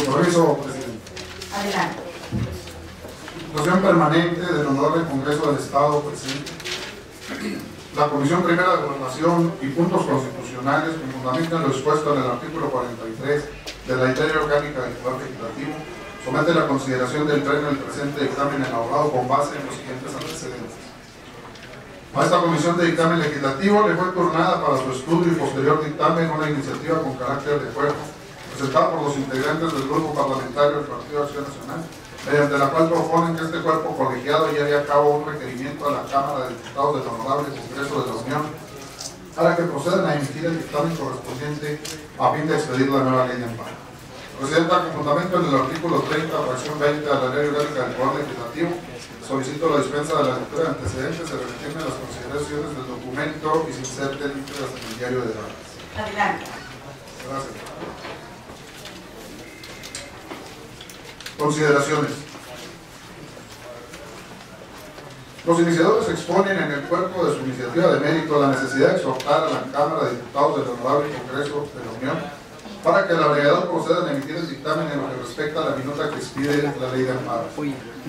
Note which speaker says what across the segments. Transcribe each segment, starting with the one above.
Speaker 1: su permiso, presidente.
Speaker 2: Adelante.
Speaker 1: Situación permanente del Honorable Congreso del Estado, presidente. La Comisión Primera de Gobernación y Puntos Constitucionales, con fundamento en lo expuesto en el artículo 43 de la Ley Orgánica del Poder Legislativo, somete la consideración del Pleno el presente dictamen elaborado con base en los siguientes antecedentes. A esta Comisión de Dictamen Legislativo le fue turnada para su estudio y posterior dictamen una iniciativa con carácter de fuero, presentada por los integrantes del Grupo Parlamentario del Partido Acción Nacional, mediante la cual proponen que este cuerpo colegiado lleve a cabo un requerimiento a la Cámara de Diputados del Honorable Congreso de la Unión para que procedan a emitir el dictamen correspondiente a fin de expedir la nueva ley de amparo. Presidenta, con fundamento en el artículo 30, fracción 20 de la Ley Orgánica del Poder Legislativo, solicito la dispensa de la lectura de antecedentes, se retienen las consideraciones del documento y se inserte el diario de datos.
Speaker 2: Adelante.
Speaker 1: Gracias. Consideraciones. Los iniciadores exponen en el cuerpo de su iniciativa de mérito la necesidad de exhortar a la Cámara de Diputados del Honorable Congreso de la Unión para que la brevedad proceda a emitir el dictamen en lo que respecta a la minuta que expide la ley de amparo.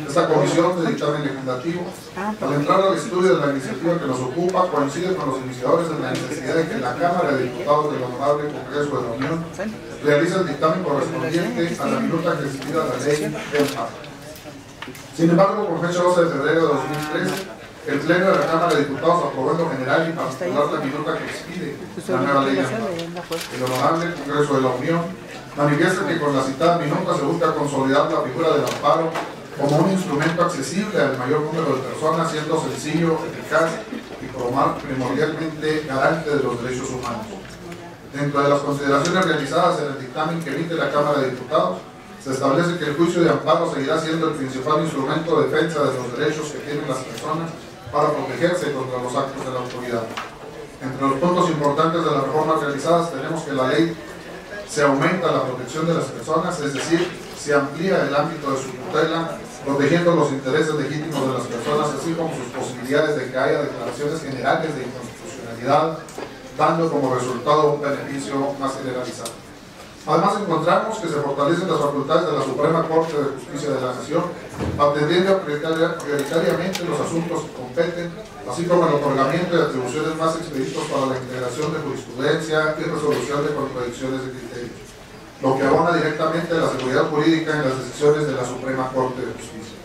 Speaker 1: Esta comisión de dictamen legislativo, al entrar al estudio de la iniciativa que nos ocupa, coincide con los iniciadores en la necesidad de que la Cámara de Diputados del Honorable Congreso de la Unión realice el dictamen correspondiente a la minuta que expida la ley de amparo. Sin embargo, por fecha 12 de febrero de 2003, el Pleno de la Cámara de Diputados aprobó en lo general y particular la minuta que expide la nueva ley de amparo. El Honorable Congreso de la Unión manifiesta que con la citada minuta se busca consolidar la figura del amparo como un instrumento accesible al mayor número de personas, siendo sencillo, eficaz y primordialmente garante de los derechos humanos. Dentro de las consideraciones realizadas en el dictamen que emite la Cámara de Diputados, se establece que el juicio de amparo seguirá siendo el principal instrumento de defensa de los derechos que tienen las personas para protegerse contra los actos de la autoridad. Entre los puntos importantes de las reformas realizadas tenemos que la ley se aumenta la protección de las personas, es decir, se amplía el ámbito de su tutela, protegiendo los intereses legítimos de las personas, así como sus posibilidades de que haya declaraciones generales de inconstitucionalidad, dando como resultado un beneficio más generalizado. Además, encontramos que se fortalecen las facultades de la Suprema Corte de Justicia de la Nación, atendiendo prioritariamente los asuntos que competen, así como el otorgamiento de atribuciones más expeditos para la integración de jurisprudencia y resolución de contradicciones de criterios, lo que abona directamente a la seguridad jurídica en las decisiones de la Suprema Corte de Justicia.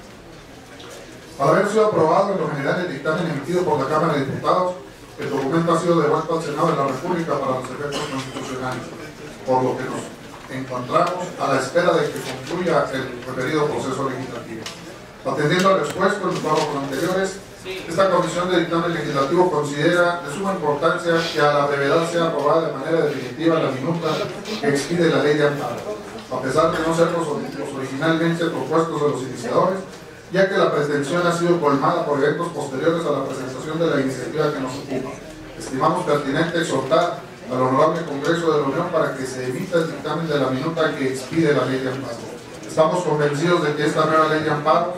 Speaker 1: Al haber sido aprobado en lo general el dictamen emitido por la Cámara de Diputados, el documento ha sido devuelto al Senado de la República para los efectos constitucionales, por lo que nos encontramos a la espera de que concluya el referido proceso legislativo. Atendiendo al expuesto en los párrafos anteriores, esta Comisión de Dictamen Legislativo considera de suma importancia que a la brevedad sea aprobada de manera definitiva la minuta que expide la ley de amparo, a pesar de no ser los originalmente propuestos de los iniciadores, ya que la pretensión ha sido colmada por eventos posteriores a la presentación de la iniciativa que nos ocupa. Estimamos pertinente exhortar al Honorable Congreso de la Unión para que se emita el dictamen de la minuta que expide la ley de amparo. Estamos convencidos de que esta nueva ley de amparo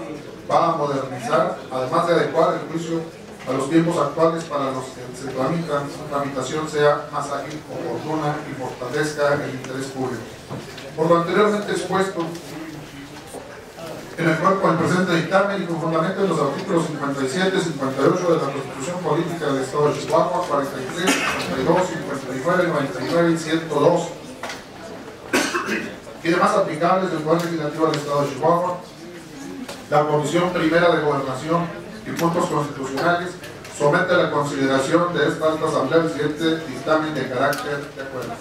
Speaker 1: va a modernizar, además de adecuar el juicio a los tiempos actuales para los que se tramitan, su tramitación sea más ágil, oportuna y fortalezca el interés público. Por lo anteriormente expuesto, en el cuerpo del presente dictamen y con fundamento en los artículos 57 y 58 de la Constitución Política del Estado de Chihuahua, 43, 52, 59, 99 y 102, y demás aplicables del Poder Legislativo del Estado de Chihuahua, la Comisión Primera de Gobernación y Puntos Constitucionales somete a la consideración de esta alta asamblea el siguiente dictamen de carácter de acuerdo.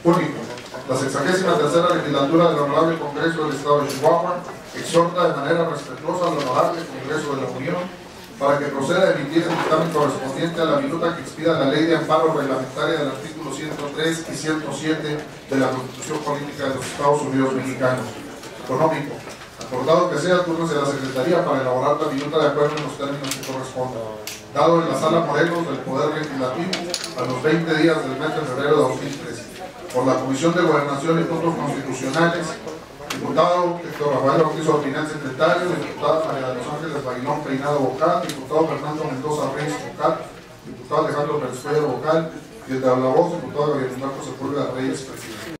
Speaker 1: Único. La 63ª legislatura del Honorable Congreso del Estado de Chihuahua exhorta de manera respetuosa al Honorable Congreso de la Unión para que proceda a emitir el dictamen correspondiente a la minuta que expida la ley de amparo reglamentaria del artículo 103 y 107 de la Constitución Política de los Estados Unidos Mexicanos. Económico. Acordado que sea, túrnese a la Secretaría para elaborar la minuta de acuerdo en los términos que correspondan. Dado en la Sala Morelos del Poder Legislativo a los 20 días del mes de febrero de 2013. Por la Comisión de Gobernación y Puntos Constitucionales, diputado Héctor Rafael Ortiz Orpinal, secretario, diputada María de los Ángeles Bailón Peinado, vocal, diputado Fernando Mendoza Reyes, vocal, diputado Alejandro Pérez Cuellar, vocal, y el de la voz, diputado Gabriel Humberto Sepúlveda Reyes, presidente.